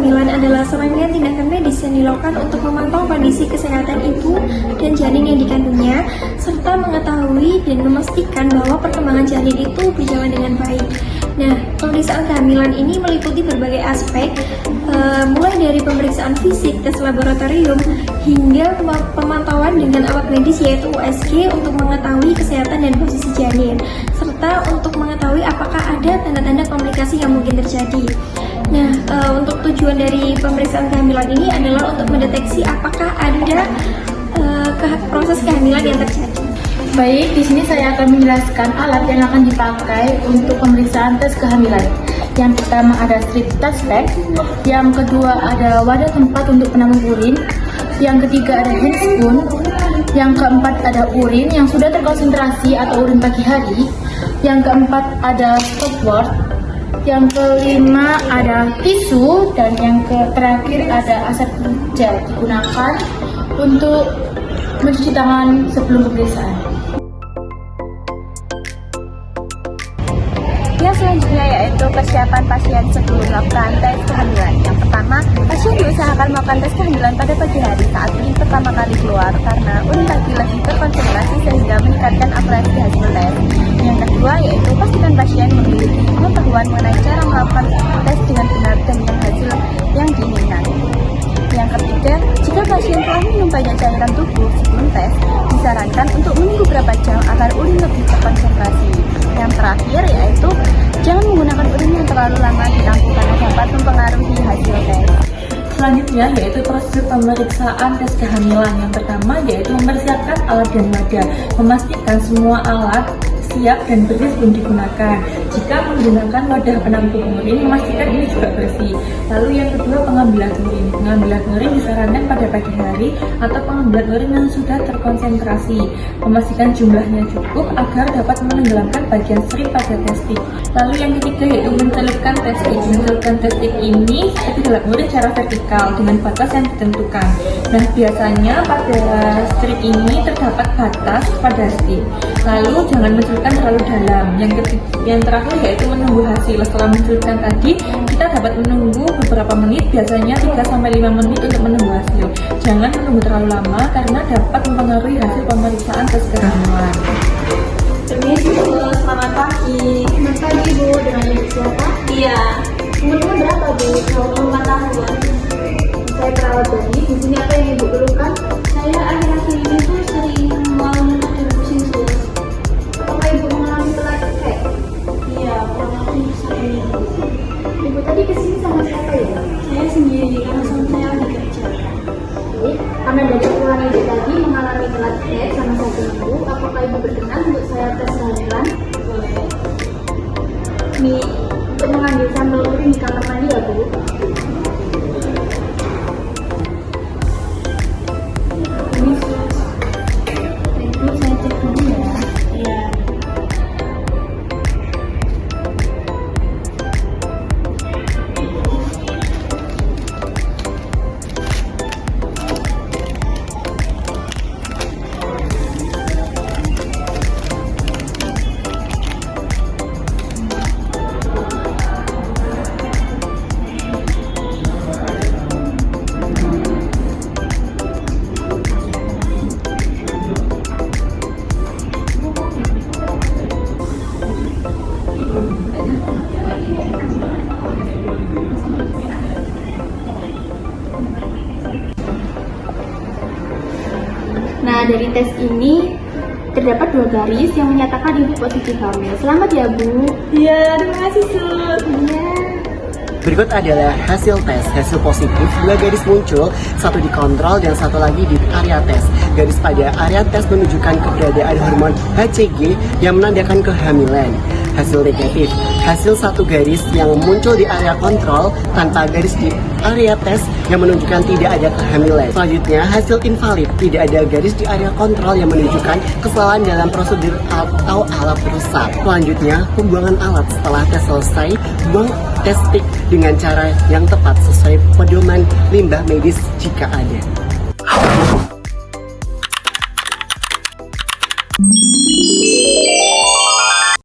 kehamilan adalah serangkaian tindakan medis yang dilakukan untuk memantau kondisi kesehatan ibu dan janin yang dikandungnya, serta mengetahui dan memastikan bahwa perkembangan janin itu berjalan dengan baik. Nah, pemeriksaan kehamilan ini meliputi berbagai aspek, mulai dari pemeriksaan fisik, tes laboratorium, hingga pemantauan dengan alat medis yaitu USG untuk mengetahui kesehatan dan posisi janin, serta untuk mengetahui apakah ada tanda-tanda komplikasi yang mungkin terjadi. Nah, untuk tujuan dari pemeriksaan kehamilan ini adalah untuk mendeteksi apakah ada proses kehamilan yang terjadi. Baik, di sini saya akan menjelaskan alat yang akan dipakai untuk pemeriksaan tes kehamilan. Yang pertama ada strip test bag, yang kedua ada wadah tempat untuk penampung urin, yang ketiga ada handspoon, yang keempat ada urin yang sudah terkonsentrasi atau urin pagi hari, yang keempat ada stopwatch, yang kelima ada tisu, dan yang terakhir ada aset kerja digunakan untuk mencuci tangan sebelum pemeriksaan. Yang selanjutnya yaitu persiapan pasien sebelum melakukan tes kehamilan. Yang pertama, pasien diusahakan melakukan tes kehamilan pada pagi hari saat urin pertama kali keluar karena urin pagi lebih terkonsentrasi sehingga meningkatkan akurasi hasil tes. Yang kedua yaitu pastikan pasien memiliki pengetahuan mengenai cara melakukan tes dengan benar dan dengan hasil yang diinginkan. Yang ketiga, jika pasien telah minum banyak cairan tubuh sebelum tes, disarankan untuk menunggu beberapa jam agar urin lebih terkonsentrasi. Yang terakhir yaitu jangan menggunakan urin yang terlalu lama ditampung karena dapat mempengaruhi hasil tes. Selanjutnya yaitu prosedur pemeriksaan tes kehamilan. Yang pertama yaitu mempersiapkan alat dan wadah, memastikan semua alat siap dan bersih sebelum digunakan. Jika menggunakan wadah penampung urin, memastikan ini juga bersih. Lalu yang kedua, pengambilan urin. Pengambilan urin disarankan pada pagi hari atau pengambilan urin yang sudah terkonsentrasi. Memastikan jumlahnya cukup agar dapat menenggelamkan bagian strip pada testik. Lalu yang ketiga yaitu mencelupkan testik. Mencelupkan testik ini seperti dalam urin secara vertikal dengan batas yang ditentukan. Nah, biasanya pada strip ini terdapat batas pada strip. Lalu jangan mencelupkan terlalu dalam. Yang terakhir yaitu menunggu hasil. Setelah mencelupkan tadi, kita dapat menunggu beberapa menit, biasanya 3-5 menit untuk menunggu hasil. Jangan menunggu terlalu lama karena dapat mempengaruhi hasil pemeriksaan tes kehamilan. Permisi Bu, selamat pagi. Selamat pagi Bu, dengan ibu siapa? Iya, Umurnya berapa Bu? 24 tahun. Saya perawat bayi. Di sini apa yang Ibu perlukan? Saya akhir-akhir ini tuh sering mual dan pusing sus. Apakah Ibu mengalami telat haid? Iya, kurang lebih sering. Ibu tadi kesini sama siapa ya? Saya sendiri karena suami saya lagi kerja. Oke, karena dari keluarga Ibu tadi mengalami telat haid sama satu minggu, apakah Ibu berkenan untuk saya tes kehamilan? Boleh. Ini untuk mengambil sampel urin di kamar mandi ya Bu. Ini sus. Itu saya cek dulu ya. Iya. Nah, dari tes ini terdapat 2 garis yang menyatakan Ibu positif hamil. Selamat ya Bu. Iya, terima kasih sus. Iya. Berikut adalah hasil tes. Hasil positif, 2 garis muncul, satu di kontrol dan satu lagi di area tes. Garis pada area tes menunjukkan keberadaan hormon HCG yang menandakan kehamilan. Hasil negatif, hasil satu garis yang muncul di area kontrol tanpa garis di area tes yang menunjukkan tidak ada kehamilan. Selanjutnya, hasil invalid, tidak ada garis di area kontrol yang menunjukkan kesalahan dalam prosedur atau alat rusak. Selanjutnya, pembuangan alat setelah tes selesai, buang testik dengan cara yang tepat sesuai pedoman limbah medis jika ada.